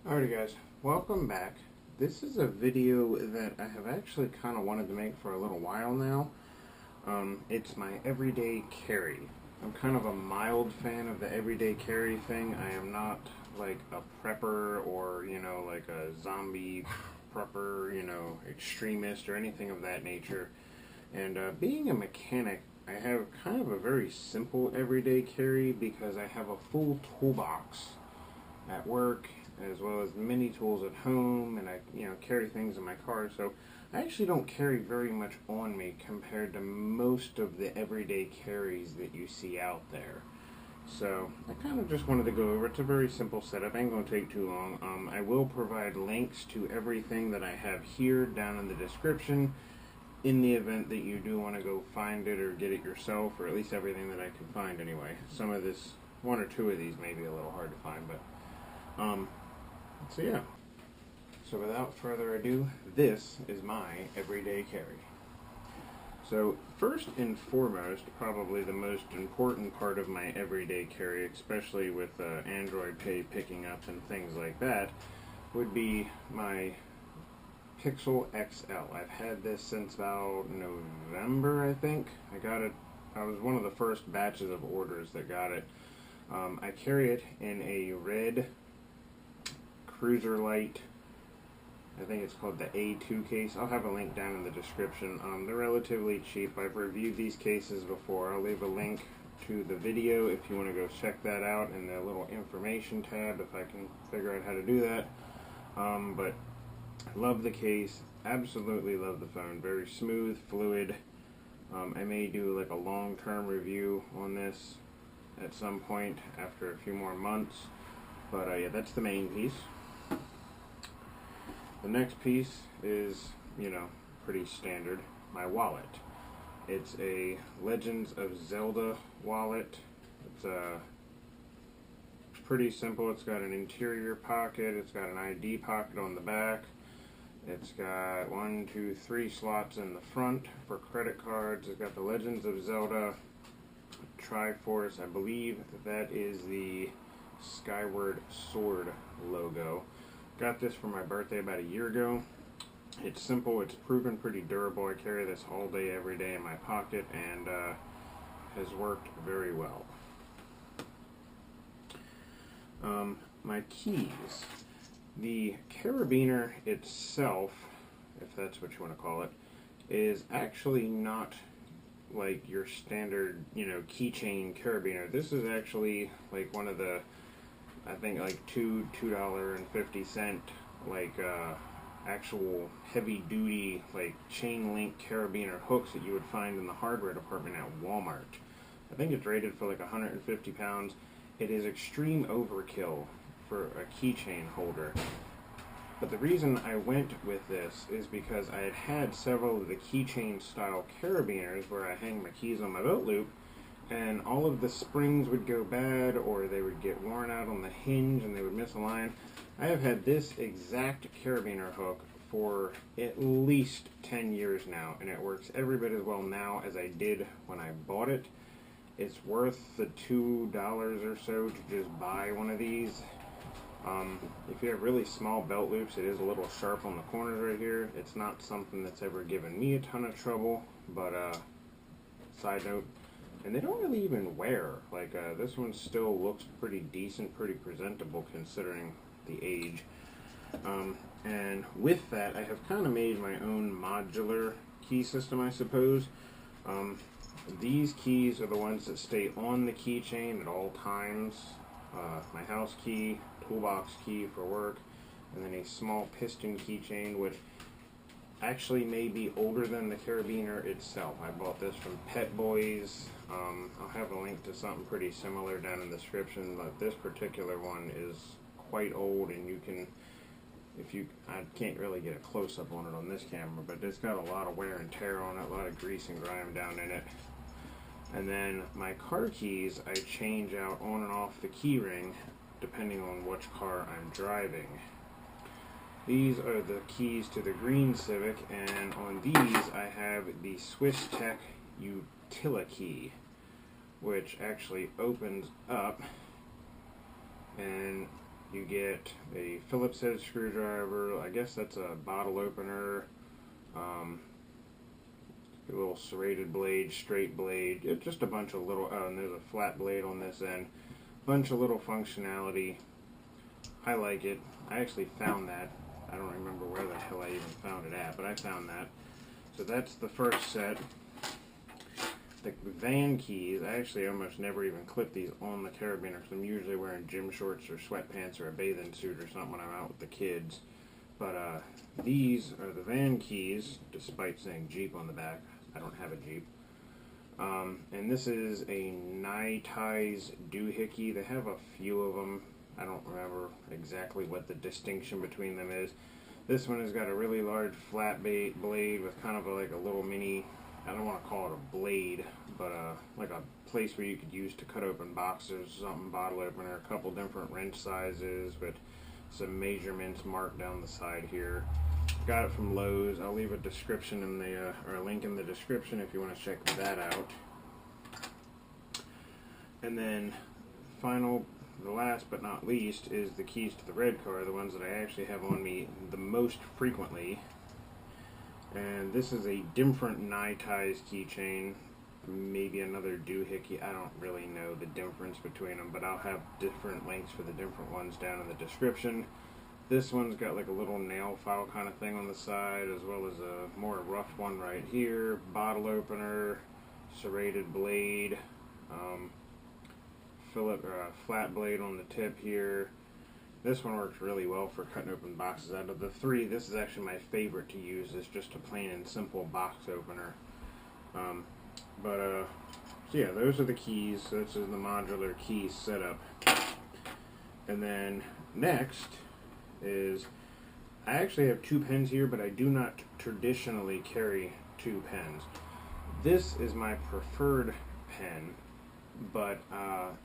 Alrighty guys, welcome back. This is a video that I have actually kind of wanted to make for a little while now. It's my everyday carry. I'm kind of a mild fan of the everyday carry thing. I am not like a prepper or, like a zombie prepper, extremist or anything of that nature. And being a mechanic, I have kind of a very simple everyday carry because I have a full toolbox at work, as well as many tools at home, and I carry things in my car, so I actually don't carry very much on me compared to most of the everyday carries that you see out there. So I kind of just wanted to go over. It's a very simple setup. Ain't gonna take too long. I will provide links to everything that I have here down in the description in the event that you do want to go find it or get it yourself, or at least everything that I can find anyway. Some of this, one or two of these may be a little hard to find, but so yeah. So without further ado, this is my everyday carry. So first and foremost, probably the most important part of my everyday carry, especially with Android Pay picking up and things like that, would be my Pixel XL. I've had this since about November, I think. I got it, I was one of the first batches of orders that got it. I carry it in a red Cruiser Light, I think it's called the A2 case. I'll have a link down in the description. They're relatively cheap. I've reviewed these cases before. I'll leave a link to the video if you want to go check that out in the little information tab if I can figure out how to do that. But love the case, absolutely love the phone. Very smooth, fluid. I may do like a long-term review on this at some point after a few more months. But yeah, that's the main piece. The next piece is, pretty standard, my wallet. It's a Legends of Zelda wallet. It's pretty simple. It's got an interior pocket. It's got an ID pocket on the back. It's got 1, 2, 3 slots in the front for credit cards. It's got the Legends of Zelda Triforce. I believe that is the Skyward Sword logo. Got this for my birthday about a year ago. It's simple, it's proven pretty durable. I carry this all day, every day in my pocket, and has worked very well. My keys. The carabiner itself, if that's what you want to call it, is actually not like your standard, keychain carabiner. This is actually like one of the, I think like $2.50 like actual heavy duty like chain link carabiner hooks that you would find in the hardware department at Walmart. I think it's rated for like 150 pounds. It is extreme overkill for a keychain holder. But the reason I went with this is because I had had several of the keychain style carabiners where I hang my keys on my belt loop, and all of the springs would go bad, or they would get worn out on the hinge and they would misalign. I have had this exact carabiner hook for at least 10 years now, and it works every bit as well now as I did when I bought it. It's worth the $2 or so to just buy one of these. If you have really small belt loops, it is a little sharp on the corners right here. It's not something that's ever given me a ton of trouble, but side note, and they don't really even wear. Like this one still looks pretty decent, pretty presentable considering the age. And with that, I have kind of made my own modular key system, I suppose. These keys are the ones that stay on the keychain at all times. My house key, toolbox key for work, and then a small piston keychain, which actually may be older than the carabiner itself. I bought this from Pet Boys. I'll have a link to something pretty similar down in the description, but this particular one is quite old, and you can, I can't really get a close-up on it on this camera, but it's got a lot of wear and tear on it, a lot of grease and grime down in it. And then my car keys, I change out on and off the key ring depending on which car I'm driving. These are the keys to the green Civic, and on these I have the Swiss Tech Utility, which actually opens up, and You get a Phillips head screwdriver. I guess that's a bottle opener. A little serrated blade, straight blade. It's just a bunch of little. Oh, and there's a flat blade on this end. Bunch of little functionality. I like it. I actually found that. I don't remember where the hell I even found it at, but I found that. So that's the first set. The van keys, I actually almost never even clip these on the carabiner because I'm usually wearing gym shorts or sweatpants or a bathing suit or something when I'm out with the kids. But these are the van keys, despite saying Jeep on the back. I don't have a Jeep. And this is a Nyetais doohickey. They have a few of them. I don't remember exactly what the distinction between them is. This one has got a really large flat blade with kind of like a little mini, I don't want to call it a blade, but like a place where you could use to cut open boxes, something, bottle opener, a couple different wrench sizes with some measurements marked down the side here. Got it from Lowe's. I'll leave a description in the or a link in the description if you want to check that out. And then the last but not least is the keys to the red car, the ones that I actually have on me the most frequently. And this is a different Nyetais keychain, maybe another doohickey. I don't really know the difference between them, but I'll have different links for the different ones down in the description. This one's got like a little nail file kind of thing on the side, as well as a more rough one right here. Bottle opener, serrated blade, flat blade on the tip here. This one works really well for cutting open boxes. Out of the three, this is actually my favorite to use. It's just a plain and simple box opener. So yeah, those are the keys. So this is the modular key setup. And then next is, I actually have 2 pens here, but I do not traditionally carry 2 pens. This is my preferred pen, but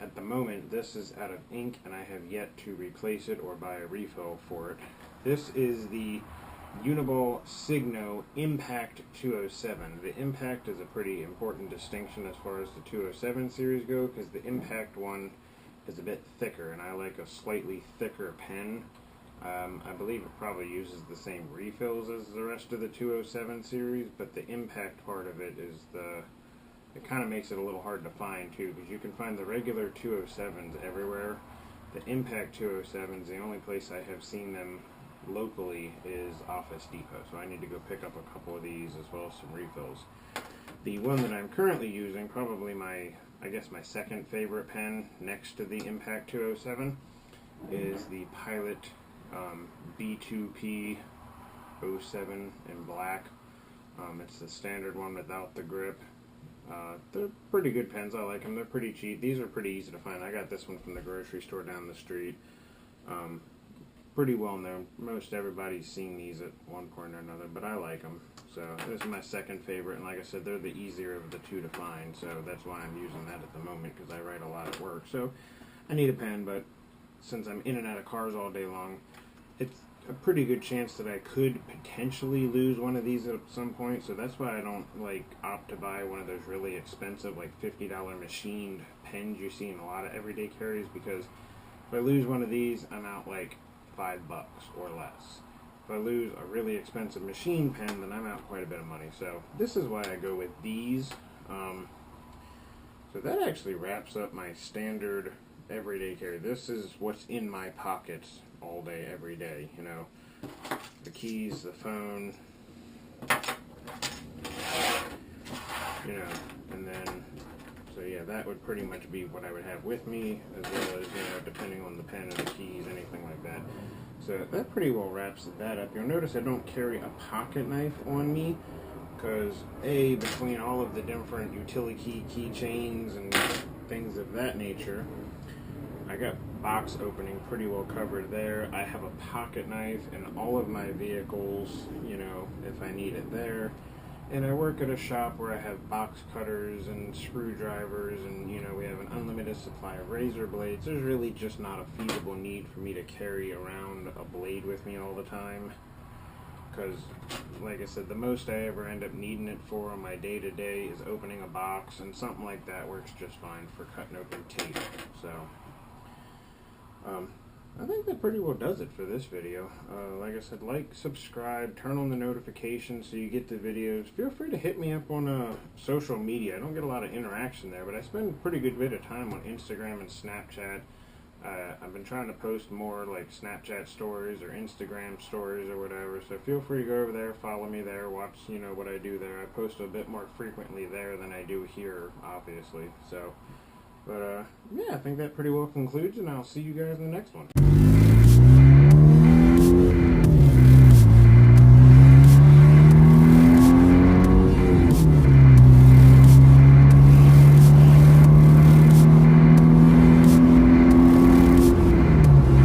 at the moment this is out of ink and I have yet to replace it or buy a refill for it. This is the Uniball Signo Impact 207. The Impact is a pretty important distinction as far as the 207 series go, because the Impact one is a bit thicker and I like a slightly thicker pen. I believe it probably uses the same refills as the rest of the 207 series, but the Impact part of it is it kind of makes it a little hard to find too, because you can find the regular 207s everywhere. The Impact 207s, the only place I have seen them locally is Office Depot, so I need to go pick up a couple of these as well as some refills. The one that I'm currently using, probably my second favorite pen next to the Impact 207, is the Pilot B2P 07 in black. It's the standard one without the grip. They're pretty good pens. I like them. They're pretty cheap. These are pretty easy to find. I got this one from the grocery store down the street. Pretty well known. Most everybody's seen these at one point or another, but I like them. So this is my second favorite, and like I said, they're the easier of the two to find, so that's why I'm using that at the moment, because I write a lot at work. So I need a pen, but since I'm in and out of cars all day long, it's a pretty good chance that I could potentially lose one of these at some point, so that's why I don't opt to buy one of those really expensive $50 machined pens you see in a lot of everyday carries, because if I lose one of these, I'm out $5 or less. If I lose a really expensive machine pen, then I'm out quite a bit of money. So this is why I go with these. So that actually wraps up my standard everyday carry. This is what's in my pockets all day, every day. You know, the keys, the phone, you know, and then, so yeah, that would pretty much be what I would have with me, as well as, you know, depending on the pen and the keys, anything like that. So that pretty well wraps that up. You'll notice I don't carry a pocket knife on me, because between all of the different utility keychains and things of that nature, I got box opening pretty well covered there. I have a pocket knife in all of my vehicles, you know, if I need it there. And I work at a shop where I have box cutters and screwdrivers, and, you know, we have an unlimited supply of razor blades. There's really just not a feasible need for me to carry around a blade with me all the time, because, like I said, the most I ever end up needing it for on my day-to-day is opening a box, and something like that works just fine for cutting open tape. So, I think that pretty well does it for this video. Like I said, like, subscribe, turn on the notifications so you get the videos. Feel free to hit me up on social media. I don't get a lot of interaction there, but I spend a pretty good bit of time on Instagram and Snapchat. I've been trying to post more like Snapchat stories or Instagram stories or whatever, so feel free to go over there, follow me there, watch, you know, what I do there. I post a bit more frequently there than I do here, obviously. So, but yeah, I think that pretty well concludes, and I'll see you guys in the next one.